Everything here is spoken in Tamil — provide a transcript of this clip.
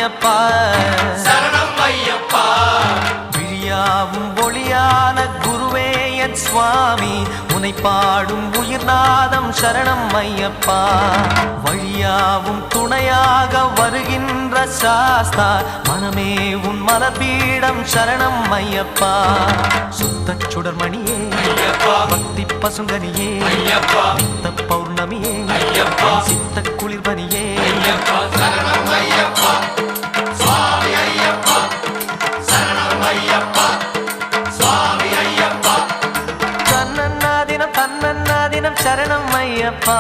ஐயப்பா சரணம் ஐயப்பா விழியாவும் ஒளியான குருவே என் சுவாமி உனை பாடும் உயிர்நாதம் சரணம் ஐயப்பா வழியாவும் துணையாக வருகின்ற சாஸ்தா மனமே உன் மலர்பீடம் சரணம் ஐயப்பா சுத்த சுடர்மணியே பக்தி பசுங்கனியே நித்த பௌர்ணமியே சித்த குளிர்பனியே சரணம் ஐயப்பா சுவாமி ஐயப்பா சரணம் ஐயப்பா சுவாமி ஐயப்பா தன்னன்னாதினம் சரணம் ஐயப்பா